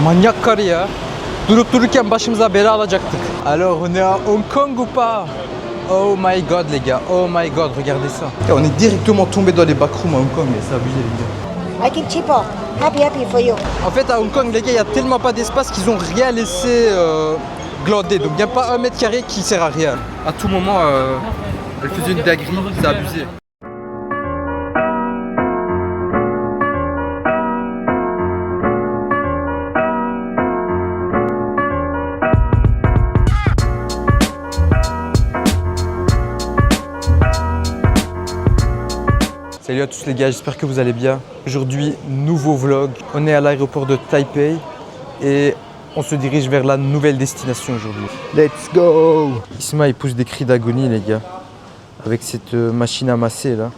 Manyak karı ya. Durup dururken başımıza bela alacaktık. Alors on est à Hong Kong ou pas? Oh my god les gars, oh my god, regardez ça. Et on est directement tombé dans les backrooms à Hong Kong, mais c'est abusé les gars. I keep cheaper. Happy for you. En fait à Hong Kong les gars, il y a tellement pas d'espace qu'ils ont rien laissé glander. Donc il n'y a pas un mètre carré qui sert à rien. À tout moment, elle faisait une dinguerie, c'est abusé. Salut à tous les gars, j'espère que vous allez bien. Aujourd'hui, nouveau vlog. On est à l'aéroport de Taipei et on se dirige vers la nouvelle destination aujourd'hui. Let's go! Isma il pousse des cris d'agonie les gars. Avec cette machine à masser là.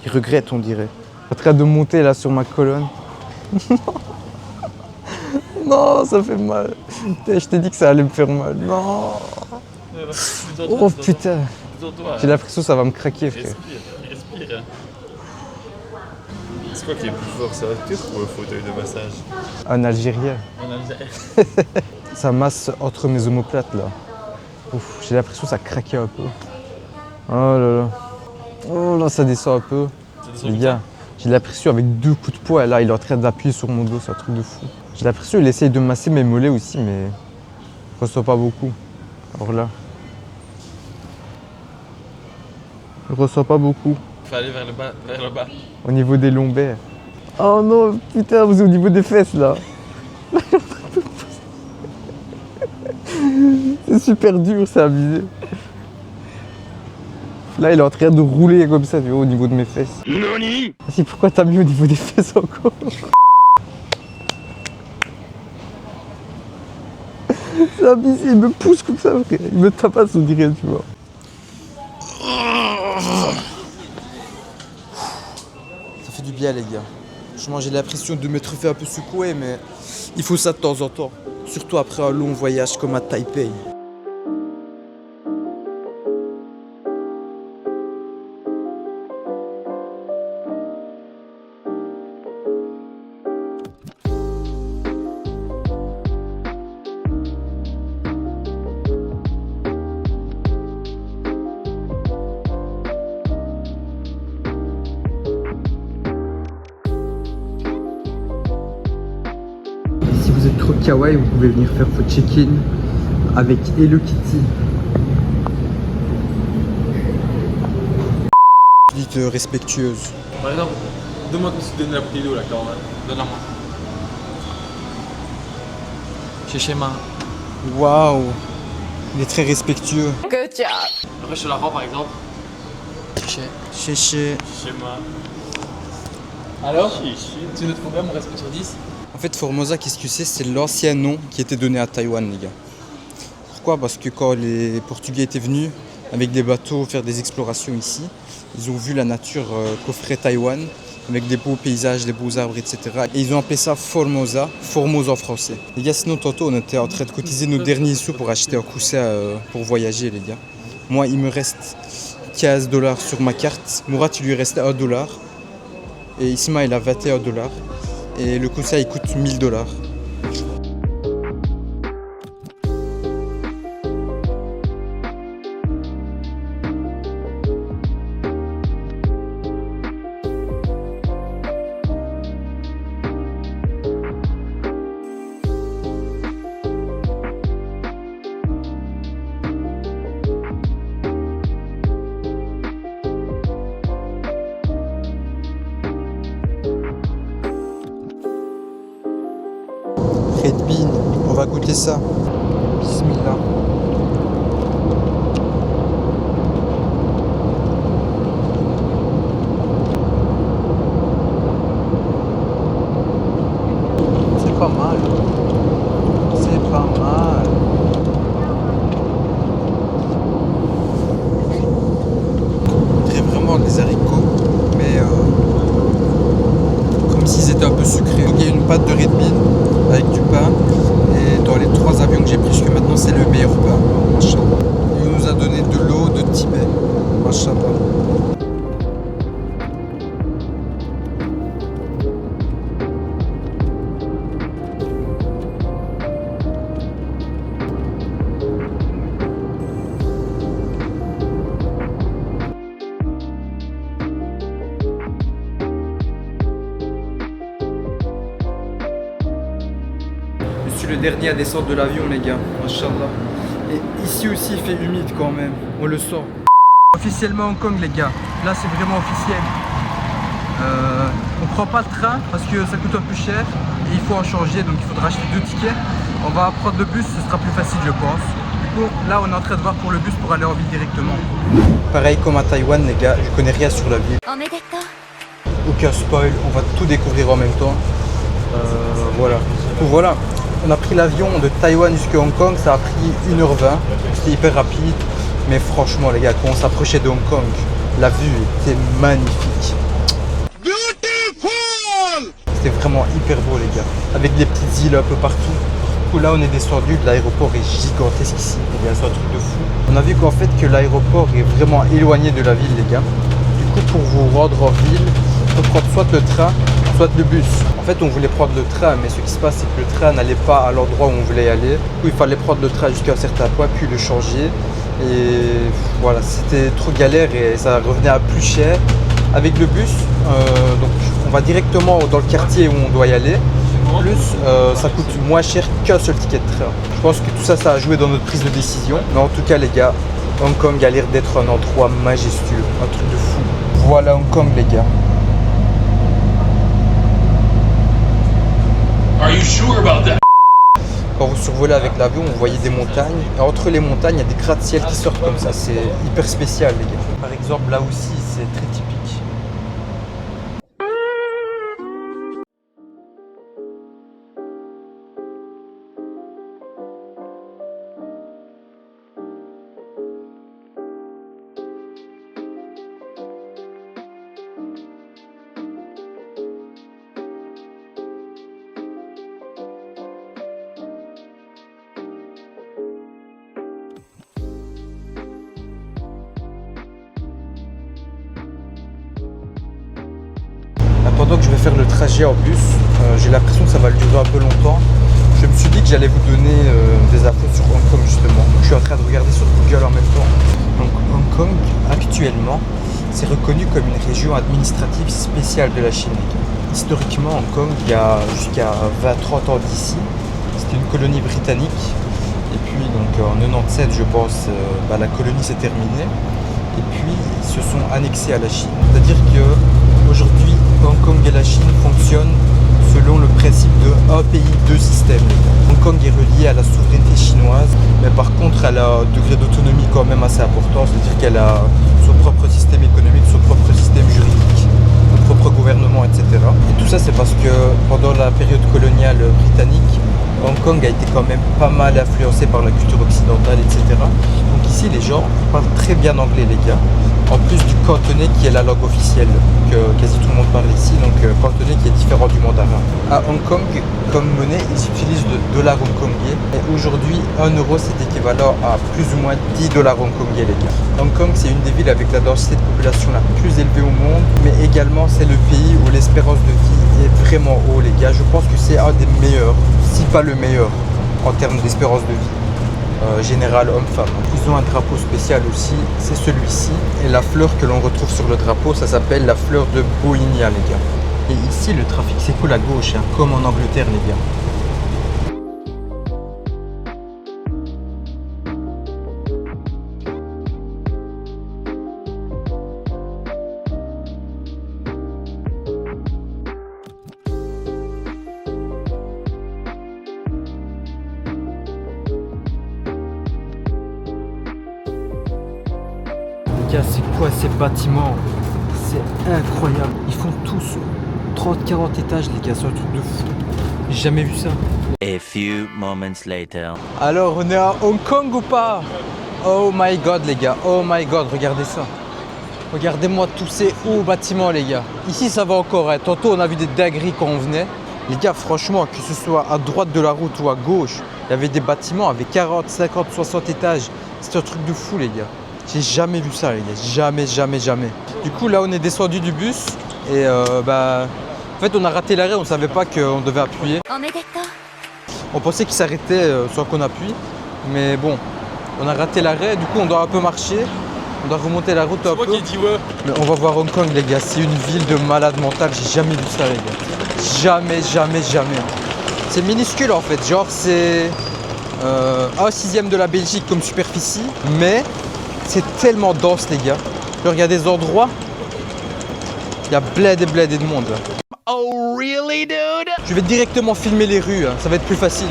Il regrette on dirait. En train de monter là sur ma colonne. Non, ça fait mal. Putain, je t'ai dit que ça allait me faire mal. Non. Oh putain. J'ai l'impression que ça va me craquer frère. Respire. C'est quoi qui est plus fort, ça turc ou un fauteuil de massage? Un Algérien. En Algérie. Ça masse entre mes omoplates là. Ouf, j'ai l'impression que ça craquait un peu. Oh là là. Oh là, ça descend un peu. Les gars, j'ai l'impression avec 2 coups de poing là, il est en train d'appuyer sur mon dos, c'est un truc de fou. J'ai l'impression qu'il essaye de masser mes mollets aussi, mais je reçois pas beaucoup. Alors là. Je reçois pas beaucoup. Il faut aller vers le bas. Au niveau des lombaires. Oh non, putain, vous êtes au niveau des fesses là. C'est super dur, c'est abusé. Là, il est en train de rouler comme ça, tu vois, au niveau de mes fesses. Noni! Si, pourquoi t'as mis au niveau des fesses encore? C'est abusé, il me pousse comme ça, frère. Il me tapasse, on dirait, tu vois. Ça fait du bien, les gars. Franchement, j'ai l'impression de m'être fait un peu secouer, mais il faut ça de temps en temps. Surtout après un long voyage comme à Taipei. Si vous êtes trop kawaii, vous pouvez venir faire votre check-in avec Hello Kitty. Dites respectueuse. Par exemple, demande si tu donnes la bouteille d'eau là, quand même. Donne-la moi. Chez ma. Waouh, il est très respectueux. Après, je te la rends par exemple. Chez. Chez moi. Alors tu notes combien mon respect sur 10? En fait, Formosa, qu'est-ce que c'est? C'est l'ancien nom qui était donné à Taïwan, les gars. Pourquoi? Parce que quand les Portugais étaient venus avec des bateaux faire des explorations ici, ils ont vu la nature qu'offrait Taïwan, avec des beaux paysages, des beaux arbres, etc. Et ils ont appelé ça Formosa, Formose en français. Les gars, sinon, tantôt, on était en train de cotiser nos derniers sous pour acheter un coussin pour voyager, les gars. Moi, il me reste 15 $ sur ma carte. Murat, il lui restait 1 $. Et Isma, il a 21 $. Et le coussin, il coûte 1000 $. Red Bean, on va goûter ça. Bismillah. C'est pas mal. C'est pas mal. On dirait vraiment des haricots, mais comme s'ils étaient un peu sucrés. Donc il y a une pâte de Red Bean avec du pain. Et dans les 3 avions que j'ai pris jusque maintenant, c'est le meilleur pain. Machallah. Il nous a donné de l'eau de Tibet. Machallah. c'est le dernier à descendre de l'avion, les gars. Machallah. Et ici aussi, il fait humide quand même. On le sent. Officiellement Hong Kong, les gars. Là, c'est vraiment officiel. On prend pas le train parce que ça coûte un peu cher et il faut en changer, donc il faudra acheter 2 tickets. On va prendre le bus, ce sera plus facile, je pense. Du coup, là, on est en train de voir pour le bus pour aller en ville directement. Pareil comme à Taïwan, les gars, je connais rien sur la ville. Aucun spoil, on va tout découvrir en même temps. Voilà. Donc voilà, on a pris l'avion de Taïwan jusqu'à Hong Kong, ça a pris 1h20, c'était hyper rapide. Mais franchement, les gars, quand on s'approchait de Hong Kong, la vue était magnifique. C'était vraiment hyper beau, les gars, avec des petites îles un peu partout. Du coup, là, on est descendu, l'aéroport est gigantesque ici, les gars, c'est un truc de fou. On a vu qu'en fait, que l'aéroport est vraiment éloigné de la ville, les gars. Du coup, pour vous rendre en ville, il faut prendre soit le train, soit le bus. En fait, on voulait prendre le train, mais ce qui se passe, c'est que le train n'allait pas à l'endroit où on voulait aller. Du coup, il fallait prendre le train jusqu'à un certain point, puis le changer. Et voilà, c'était trop galère et ça revenait à plus cher. Avec le bus, donc on va directement dans le quartier où on doit y aller. Plus, ça coûte moins cher qu'un seul ticket de train. Je pense que tout ça, ça a joué dans notre prise de décision. Mais en tout cas, les gars, Hong Kong a l'air d'être un endroit majestueux, un truc de fou. Voilà Hong Kong, les gars. Are you sure about that? Quand vous survolez avec l'avion, vous voyez des montagnes. Et entre les montagnes, il y a des gratte-ciel qui sortent comme ça. C'est hyper spécial, les gars. Par exemple, là aussi, c'est très typique. Pendant que je vais faire le trajet en bus, j'ai l'impression que ça va durer un peu longtemps. Je me suis dit que j'allais vous donner des infos sur Hong Kong justement. Je suis en train de regarder sur Google en même temps. Donc Hong Kong, actuellement, c'est reconnu comme une région administrative spéciale de la Chine. Historiquement, Hong Kong, il y a jusqu'à 20-30 ans d'ici, c'était une colonie britannique. Et puis donc en 97, je pense, la colonie s'est terminée. Et puis ils se sont annexés à la Chine. C'est-à-dire qu'aujourd'hui, Hong Kong et la Chine fonctionnent selon le principe de un pays, deux systèmes. Hong Kong est relié à la souveraineté chinoise, mais par contre elle a un degré d'autonomie quand même assez important, c'est-à-dire qu'elle a son propre système économique, son propre système juridique, son propre gouvernement, etc. Et tout ça c'est parce que pendant la période coloniale britannique, Hong Kong a été quand même pas mal influencé par la culture occidentale, etc. Donc ici les gens ils parlent très bien anglais, les gars. En plus du cantonais qui est la langue officielle que quasi tout le monde parle ici, donc cantonais qui est différent du mandarin. À Hong Kong, comme monnaie, ils utilisent le dollar hongkongais. Et aujourd'hui, 1 euro c'est équivalent à plus ou moins 10 dollars hongkongais, les gars. Hong Kong, c'est une des villes avec la densité de population la plus élevée au monde, mais également c'est le pays où l'espérance de vie est vraiment haut, les gars. Je pense que c'est un des meilleurs, si pas le meilleur, en termes d'espérance de vie. Général homme-femme. Ils ont un drapeau spécial aussi, c'est celui-ci. Et la fleur que l'on retrouve sur le drapeau, ça s'appelle la fleur de Bohinia, les gars. Et ici, le trafic s'écoule à gauche, hein, comme en Angleterre, les gars. C'est quoi ces bâtiments? C'est incroyable. Ils font tous 30-40 étages, les gars, c'est un truc de fou. J'ai jamais vu ça. A few moments later. Alors, on est à Hong Kong ou pas? Oh my god, les gars. Oh my god, regardez ça. Regardez-moi tous ces hauts bâtiments, les gars. Ici, ça va encore. Hein. Tantôt, on a vu des dingueries quand on venait. Les gars, franchement, que ce soit à droite de la route ou à gauche, il y avait des bâtiments avec 40, 50, 60 étages. C'est un truc de fou, les gars. J'ai jamais vu ça, les gars. Jamais, jamais, jamais. Du coup, là, on est descendu du bus. Et en fait, on a raté l'arrêt. On savait pas qu'on devait appuyer. On pensait qu'il s'arrêtait sans qu'on appuie. Mais bon, on a raté l'arrêt. Du coup, on doit un peu marcher. On doit remonter la route un peu. Mais on va voir Hong Kong, les gars. C'est une ville de malades mentales. J'ai jamais vu ça, les gars. Jamais, jamais, jamais. C'est minuscule en fait, genre c'est 1/6 de la Belgique comme superficie, mais c'est tellement dense les gars. Genre il y a des endroits, il y a bled et de monde là. Oh, really, dude? Je vais directement filmer les rues, hein, ça va être plus facile.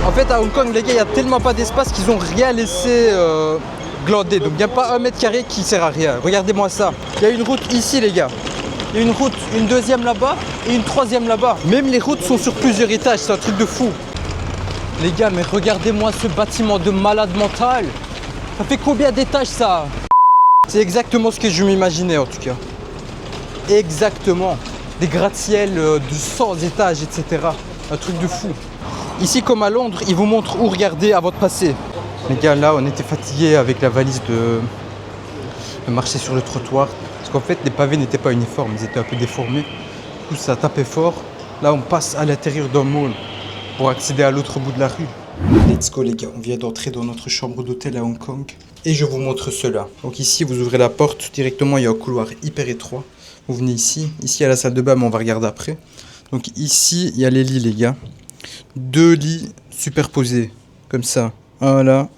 En fait à Hong Kong les gars il n'y a tellement pas d'espace qu'ils ont rien laissé glander. Donc il n'y a pas 1 m² qui sert à rien. Regardez-moi ça. Il y a une route ici les gars. Il y a une route, une deuxième là-bas et une troisième là-bas. Même les routes sont sur plusieurs étages, c'est un truc de fou. Les gars mais regardez-moi ce bâtiment de malade mental. Ça fait combien d'étages ça? C'est exactement ce que je m'imaginais en tout cas. Exactement. Des gratte-ciel de 100 étages etc. Un truc de fou. Ici comme à Londres, ils vous montrent où regarder avant de passer. Les gars, là on était fatigués avec la valise de marcher sur le trottoir. Parce qu'en fait les pavés n'étaient pas uniformes, ils étaient un peu déformés. Du coup ça tapait fort. Là on passe à l'intérieur d'un mall pour accéder à l'autre bout de la rue. Let's go les gars, on vient d'entrer dans notre chambre d'hôtel à Hong Kong. Et je vous montre cela. Donc ici vous ouvrez la porte, directement il y a un couloir hyper étroit. Vous venez ici, ici il y a la salle de bain mais on va regarder après. Donc ici il y a les lits les gars. 2 lits superposés, comme ça. Un là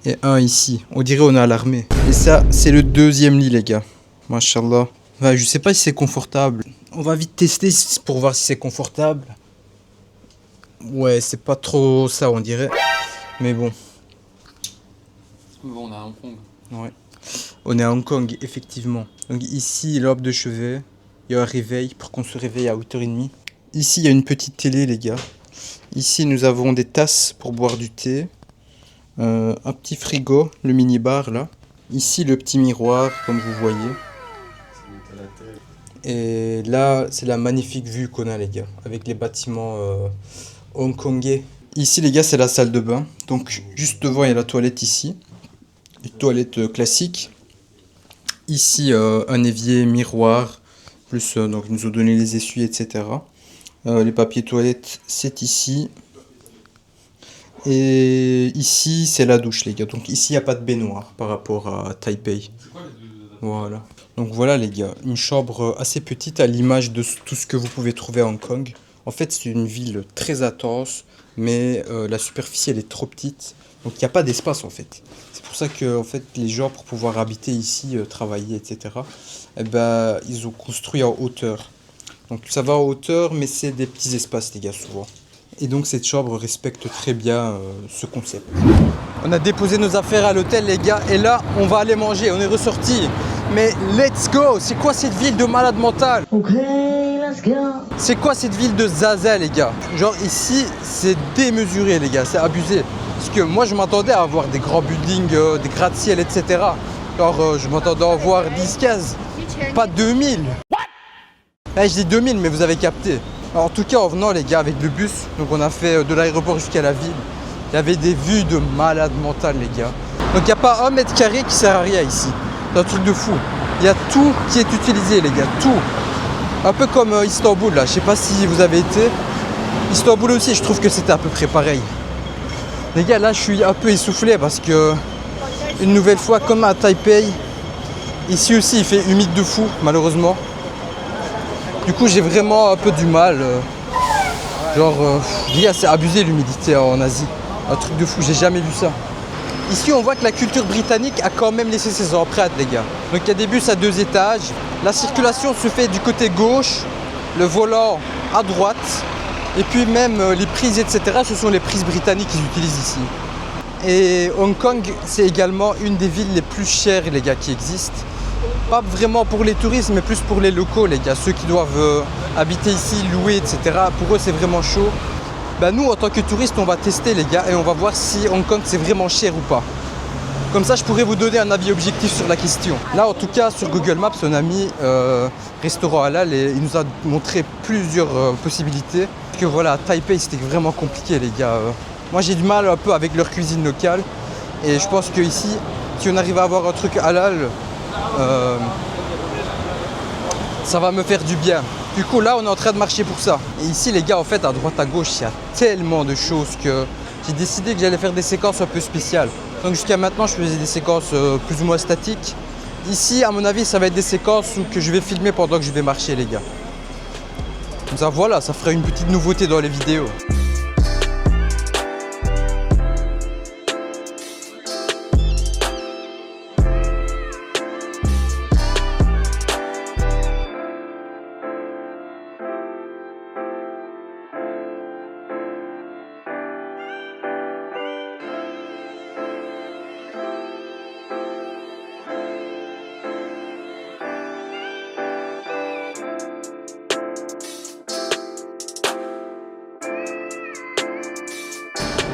et un ici. On dirait on est à l'armée. Et ça, c'est le deuxième lit, les gars. Machallah. Enfin, je sais pas si c'est confortable. On va vite tester pour voir si c'est confortable. Ouais, c'est pas trop ça, on dirait. Mais bon. Bon, on est à Hong Kong. Ouais. On est à Hong Kong, effectivement. Donc ici, l'arbre de chevet. Il y a un réveil pour qu'on se réveille à 8h30. Ici, il y a une petite télé, les gars. Ici, nous avons des tasses pour boire du thé. Un petit frigo, le mini-bar, là. Ici, le petit miroir, comme vous voyez. Et là, c'est la magnifique vue qu'on a, les gars. Avec les bâtiments hongkongais. Ici, les gars, c'est la salle de bain. Donc, juste devant, il y a la toilette ici. Une toilette classique. Ici, un évier, miroir. Plus, donc, ils nous ont donné les essuies, etc. Les papiers toilettes, c'est ici. Et ici, c'est la douche, les gars. Donc ici, il n'y a pas de baignoire par rapport à Taipei. Voilà. Donc voilà, les gars. Une chambre assez petite à l'image de tout ce que vous pouvez trouver à Hong Kong. En fait, c'est une ville très intense, mais la superficie, elle est trop petite. Donc il n'y a pas d'espace, en fait. C'est pour ça que en fait, les gens, pour pouvoir habiter ici, travailler, etc., eh ben, ils ont construit en hauteur. Donc ça va en hauteur, mais c'est des petits espaces, les gars, souvent. Et donc cette chambre respecte très bien ce concept. On a déposé nos affaires à l'hôtel, les gars, et là, on va aller manger. On est ressorti. Mais let's go! C'est quoi cette ville de malade mental? Ok, let's go. C'est quoi cette ville de zaza, les gars? Genre ici, c'est démesuré, les gars, c'est abusé. Parce que moi, je m'attendais à avoir des grands buildings, des gratte-ciel, etc. Genre, je m'attendais à avoir 10-15, pas 2000. Là, je dis 2000, mais vous avez capté. Alors, en tout cas, en venant, les gars, avec le bus, donc on a fait de l'aéroport jusqu'à la ville. Il y avait des vues de malade mental, les gars. Donc, il n'y a pas 1 m² qui sert à rien ici. C'est un truc de fou. Il y a tout qui est utilisé, les gars, tout. Un peu comme Istanbul, là. Je sais pas si vous avez été. Istanbul aussi, je trouve que c'était à peu près pareil. Les gars, là, je suis un peu essoufflé parce que, une nouvelle fois, comme à Taipei, ici aussi, il fait humide de fou, malheureusement. Du coup, j'ai vraiment un peu du mal. Genre, c'est abusé l'humidité en Asie. Un truc de fou, j'ai jamais vu ça. Ici, on voit que la culture britannique a quand même laissé ses empreintes, les gars. Donc, il y a des bus à 2 étages. La circulation se fait du côté gauche, le volant à droite. Et puis même les prises, etc., ce sont les prises britanniques qu'ils utilisent ici. Et Hong Kong, c'est également une des villes les plus chères, les gars, qui existent. Pas vraiment pour les touristes, mais plus pour les locaux, les gars. Ceux qui doivent habiter ici, louer, etc. Pour eux, c'est vraiment chaud. Bah, nous, en tant que touristes, on va tester, les gars, et on va voir si Hong Kong, c'est vraiment cher ou pas. Comme ça, je pourrais vous donner un avis objectif sur la question. Là, en tout cas, sur Google Maps, on a mis restaurant halal et il nous a montré plusieurs possibilités. Parce que voilà, à Taipei, c'était vraiment compliqué, les gars. Moi, j'ai du mal un peu avec leur cuisine locale. Et je pense qu'ici, si on arrive à avoir un truc halal, ça va me faire du bien. Du coup, là, on est en train de marcher pour ça. Et ici, les gars, en fait, à droite, à gauche, il y a tellement de choses que j'ai décidé que j'allais faire des séquences un peu spéciales. Donc jusqu'à maintenant, je faisais des séquences plus ou moins statiques. Ici, à mon avis, ça va être des séquences que je vais filmer pendant que je vais marcher, les gars. Comme ça, voilà, ça ferait une petite nouveauté dans les vidéos.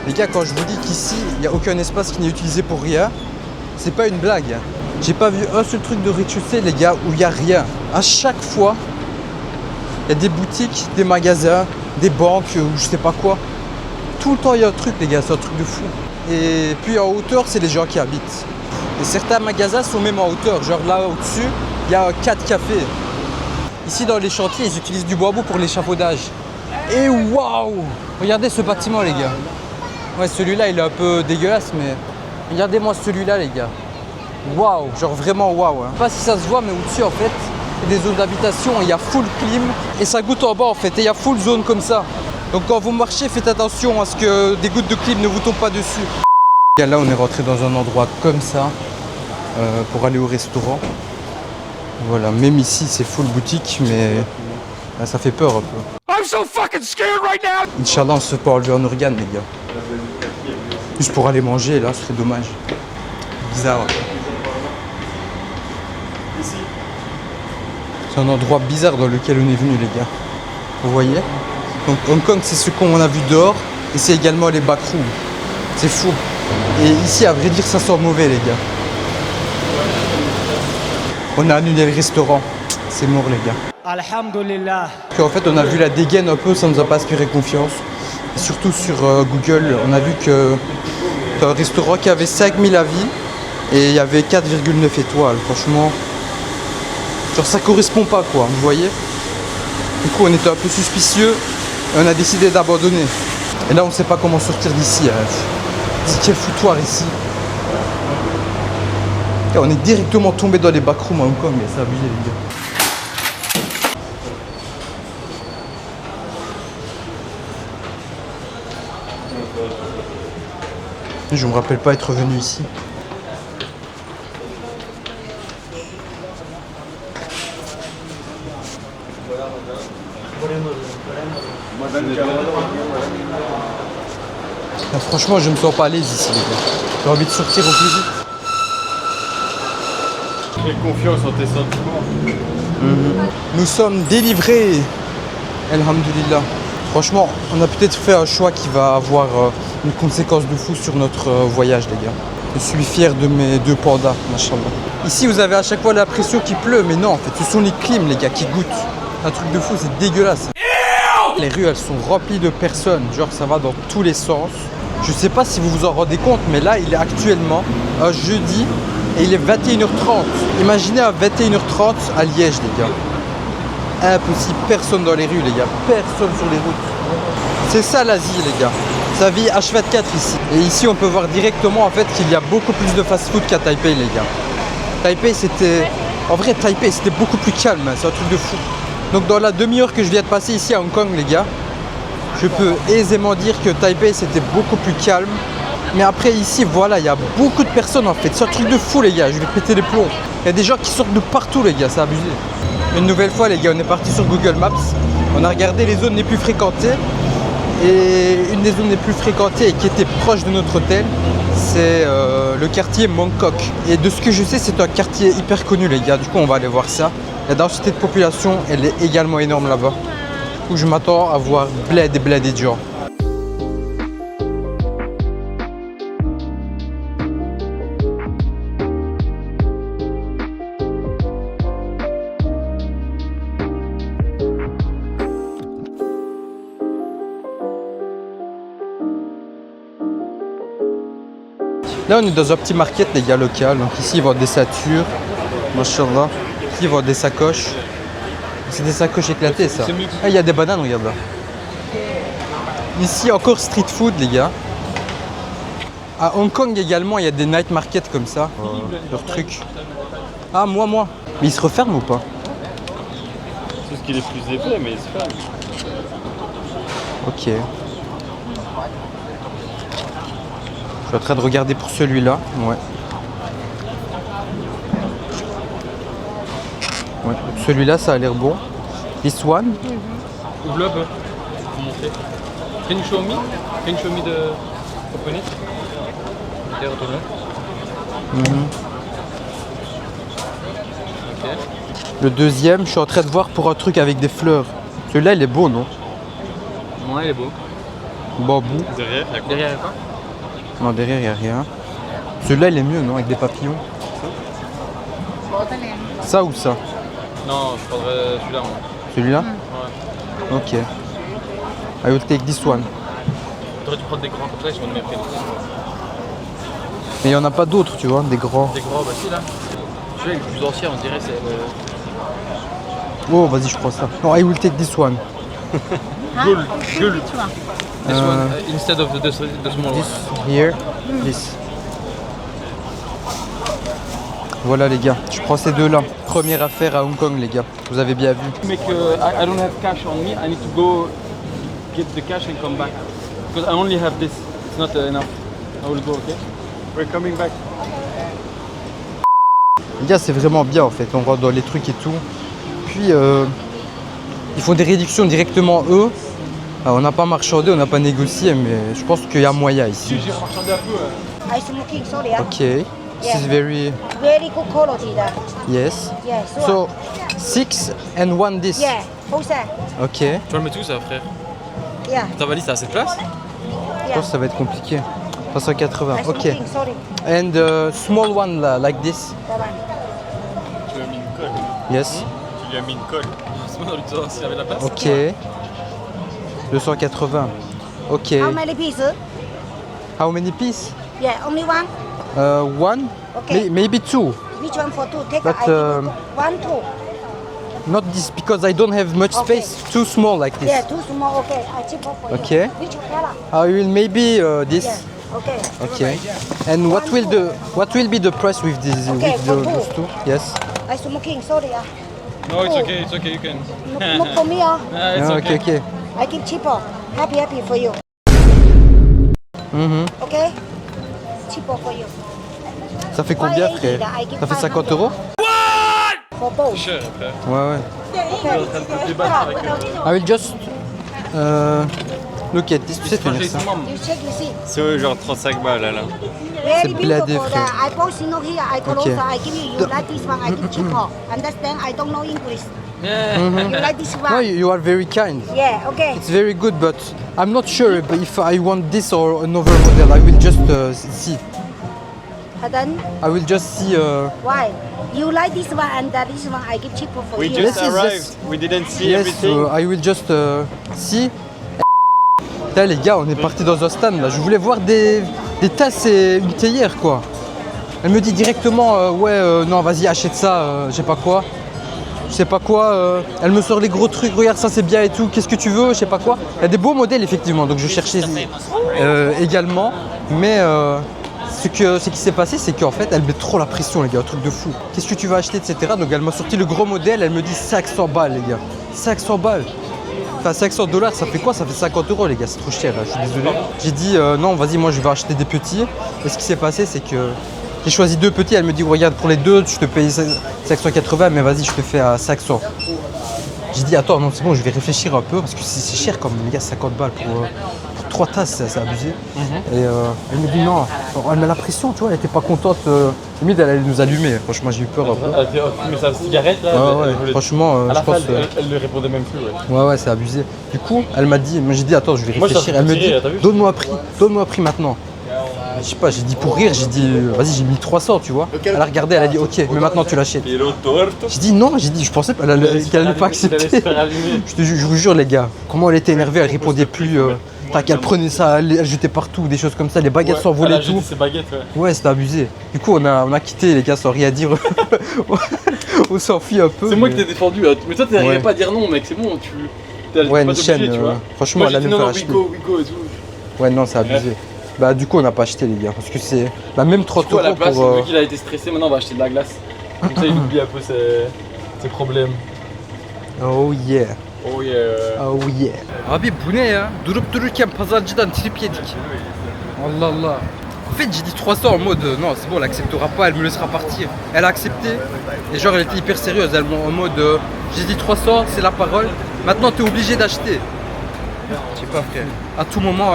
Les gars, quand je vous dis qu'ici, il n'y a aucun espace qui n'est utilisé pour rien, c'est pas une blague. J'ai pas vu un seul truc de rez-de-chaussée, les gars, où il n'y a rien. À chaque fois, il y a des boutiques, des magasins, des banques ou je sais pas quoi. Tout le temps, il y a un truc, les gars, c'est un truc de fou. Et puis en hauteur, c'est les gens qui habitent. Et certains magasins sont même en hauteur. Genre là, au-dessus, il y a 4 cafés. Ici, dans les chantiers, ils utilisent du bambou pour l'échafaudage. Et waouh! Regardez ce bâtiment, les gars. Ouais, celui-là, il est un peu dégueulasse, mais regardez-moi celui-là, les gars. Waouh, genre vraiment waouh. Je sais pas si ça se voit, mais au-dessus, en fait, il y a des zones d'habitation, il y a full clim et ça goûte en bas, en fait, et il y a full zone comme ça. Donc quand vous marchez, faites attention à ce que des gouttes de clim ne vous tombent pas dessus. Là, on est rentré dans un endroit comme ça pour aller au restaurant. Voilà, même ici, c'est full boutique, mais là, ça fait peur un peu. I'm so fucking scared right now. Inch'Allah, on se peut enlever un organe, les gars. Juste pour aller manger, là, ce serait dommage. Bizarre. C'est un endroit bizarre dans lequel on est venu, les gars. Vous voyez? Donc Hong Kong, c'est ce qu'on a vu dehors, et c'est également les backrooms. C'est fou. Et ici, à vrai dire, ça sent mauvais, les gars. On a annulé le restaurant. C'est mort, les gars. Alhamdulillah. En fait, on a vu la dégaine un peu, ça nous a pas inspiré confiance. Et surtout sur Google, on a vu que c'est un restaurant qui avait 5000 avis et il y avait 4,9 étoiles. Franchement, genre ça correspond pas, quoi, vous voyez. Du coup, on était un peu suspicieux et on a décidé d'abandonner. Et là, on sait pas comment sortir d'ici. C'est quel foutoir ici. Et on est directement tombé dans les backrooms à Hong Kong, mais c'est abusé, les gars. Je me rappelle pas être venu ici. Ah, franchement, je me sens pas à l'aise ici, les gars. J'ai envie de sortir au plus vite. Quelle confiance en tes sentiments. Nous sommes délivrés. Alhamdulillah. Franchement, on a peut-être fait un choix qui va avoir une conséquence de fou sur notre voyage, les gars. Je suis fier de mes 2 pandas, machallah. Ici, vous avez à chaque fois l'impression qu'il pleut, mais non, en fait, ce sont les clims, les gars, qui goûtent. Un truc de fou, c'est dégueulasse. Les rues, elles sont remplies de personnes, genre ça va dans tous les sens. Je sais pas si vous vous en rendez compte, mais là, il est actuellement un jeudi et il est 21h30. Imaginez à 21h30 à Liège, les gars. Impossible, personne dans les rues, les gars, personne sur les routes. C'est ça l'Asie, les gars. Ça vit H24 ici. Et ici, on peut voir directement en fait qu'il y a beaucoup plus de fast-food qu'à Taipei, les gars. Taipei, c'était... En vrai, Taipei, c'était beaucoup plus calme, hein. C'est un truc de fou. Donc dans la demi-heure que je viens de passer ici à Hong Kong, les gars, je peux aisément dire que Taipei, c'était beaucoup plus calme. Mais après ici, voilà, il y a beaucoup de personnes en fait. C'est un truc de fou, les gars, je vais péter les plombs. Il y a des gens qui sortent de partout, les gars, c'est abusé. Une nouvelle fois, les gars, on est parti sur Google Maps. On a regardé les zones les plus fréquentées. Et une des zones les plus fréquentées et qui était proche de notre hôtel, c'est le quartier Mong Kok. Et de ce que je sais, c'est un quartier hyper connu, les gars. Du coup, on va aller voir ça. La densité de population, elle est également énorme là-bas. Du coup, je m'attends à voir bled et de gens. Là, on est dans un petit market, les gars, local. Donc ici, ils vendent des ceintures. Machallah. Ici, ils vendent des sacoches. C'est des sacoches éclatées, ça. Ah, il y a des bananes, regarde là. Ici, encore street food, les gars. À Hong Kong également, il y a des night markets comme ça. Leur truc. Ah, moi. Mais ils se referment ou pas? C'est ce qui est le plus épais, mais il se ferme. Ok. Je suis en train de regarder pour celui-là. Ouais. Ouais. Celui-là, ça a l'air bon. This one. Ouvre-le un peu. Pour montrer. Can you show me? Can you show me the open it? Et retourne-le. Ok. Le deuxième, je suis en train de voir pour un truc avec des fleurs. Celui-là, il est beau, non? Ouais, il est beau. Bambou. Derrière, il y a quoi? Derrière, il y a quoi? Non, derrière, il n'y a rien. Celui-là, il est mieux, non? Avec des papillons. Ça ou ça? Non, je prendrais celui-là, moi. Celui-là? Ouais. Ok. I will take this one. T'aurais dû prendre des grands comme ça, ils sont de mes prix. Mais il n'y en a pas d'autres, tu vois, des grands. Des grands, bah si là. Celui-là, il est plus ancien, on dirait, c'est Oh, vas-y, je prends ça. Non, I will take this one. Gold. This one, instead of the small This one. here, this. Voilà les gars, je prends ces deux-là. Première affaire à Hong Kong, les gars. Vous avez bien vu. Make, I don't have cash on me, I need to go get the cash and come back. Because I only have this, it's not enough. I will go, okay? We're coming back. Les gars, c'est vraiment bien en fait. On rentre dans les trucs et tout. Puis, ils font des réductions directement eux. Alors, on n'a pas marchandé, on n'a pas négocié, mais je pense qu'il y a moyen ici. J'ai remarchandé un peu. I smoking, sorry. Ok. This is very... Very good quality. That. Yes. Yeah, So, 6 and 1 this. Yeah, wholesale. Ok. Tu vas le mettre où ça, frère? Yeah, Ta valise, t'as assez de place? Je pense que ça va être compliqué. 380. I Ok. smoking, sorry. And small one là, like this. That one. Tu lui as mis une colle. Yes. Tu lui as mis une colle. On lui demande s'il avait de la place. Ok. 280. Ok. How many pieces? How many pieces? Yeah, only one. One. Okay. Maybe two. Which one for two? Take But, I give you one, two. Not this because I don't have much Okay. space. Too small like this. Yeah, two small. Okay, I cheap for Okay. you. Which color? I will maybe this. Yeah. Okay. Okay. And what will be the price with this Okay, with for those two. two? Yes. I smoking. Sorry. No, it's okay, you can. Not for me. Ah, it's Ah, okay. ok. I give cheaper. Happy for you. Mhm. Okay. Cheaper for you. Ça fait combien, frère? Ça fait 50 euros? For both. Cher, frère. Ouais, ouais. Tu es en train de te débattre avec eux. I will just look at this. Tu sais tenir ça? You check, you see. C'est genre 35 balles là. Very bladé, beautiful. frère. I post here. I close. Okay. I give you. You like this one? I give cheaper. Understand? I don't know English. Yeah. You like this No, one? you are very kind. Yeah. Okay. It's very good, but I'm not sure if I want this or another model. I will just see. And then I will just see. why? You like this one and this one? I give cheaper for We you. just Yes, yes, arrived. yes. We didn't see Yes, everything. I will just see. Putain, les gars, on est parti dans un stand là. Je voulais voir des tasses et une théière quoi. Elle me dit directement ouais non vas-y achète ça, je sais pas quoi. Je sais pas quoi. Elle me sort les gros trucs, regarde ça c'est bien et tout. Qu'est-ce que tu veux, je sais pas quoi. Il y a des beaux modèles effectivement, donc je cherchais également. Mais ce qui s'est passé, c'est qu'en fait elle met trop la pression les gars, un truc de fou. Qu'est-ce que tu vas acheter, etc. Donc elle m'a sorti le gros modèle, elle me dit 500 balles les gars. 500 balles. Enfin 500 $, ça fait quoi? Ça fait 50 euros les gars, c'est trop cher là, je suis désolé. J'ai dit non vas-y moi je vais acheter des petits. Et ce qui s'est passé c'est que j'ai choisi deux petits, elle me dit regarde pour les deux je te paye 580 mais vas-y je te fais à 500. J'ai dit attends non c'est bon je vais réfléchir un peu parce que c'est cher quand même les gars 50 balles pour 3 tasses c'est abusé. Et elle me dit non, elle met la pression tu vois, elle était pas contente, limite elle allait nous allumer, franchement j'ai eu peur un peu. Elle fait fumer sa cigarette là. Ouais, ouais, franchement À la je fin, pense... elle ne répondait même plus. Ouais. Ouais c'est abusé. Du coup elle m'a dit, moi j'ai dit attends je vais Moi, ça réfléchir, fait elle me tirer, dit t'as vu donne-moi un prix maintenant. Je sais pas, j'ai dit pour rire, j'ai dit vas-y j'ai mis 300 tu vois. Elle a regardé, elle a dit ok mais maintenant tu l'achètes. J'ai dit non, j'ai dit je pensais qu'elle allait pas accepter. Je vous jure les gars, comment elle était énervée, elle répondait plus. Tac, elle prenait ça, elle jetait partout, des choses comme ça, les baguettes s'envolaient et tout. Ses baguettes, ouais. Ouais, c'était abusé. Du coup, on a quitté les gars sans rien dire. On s'enfuit un peu. C'est moi mais- qui t'ai défendu. Hein. Mais toi, t'arrivais Ouais. pas à dire non, mec. C'est bon, tu. T'es Ouais, pas une obligé, chaîne. tu vois. Franchement, Moi, elle j'ai allait dit me non, faire non, acheter. we go et tout. Ouais, non, c'est abusé. Bah, du coup, on n'a pas acheté, les gars. Parce que c'est. Bah, même 30 Du coup, à la euros place, pour. vu qu'il a été stressé, maintenant on va acheter de la glace. Comme ça, il oublie un peu ses problèmes. Oh yeah. Oh yeah. Oh yeah. Abi bu ne ya? Durup dururken pazarcıdan trip yedik. Allah Allah. En fait j'ai dit 300 en mode non c'est bon elle acceptera pas, elle me laissera partir. Elle a accepté et genre elle était hyper sérieuse, elle en mode j'ai dit 300 c'est la parole, maintenant t'es obligé d'acheter. Je sais pas frère. À tout moment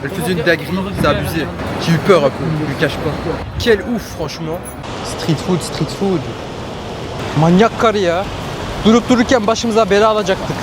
elle faisait une dinguerie, c'est abusé. J'ai eu peur un peu, je lui cache pas. Quel ouf franchement. Street food. Manyak karı ya. Durup dururken başımıza bela alacaktık.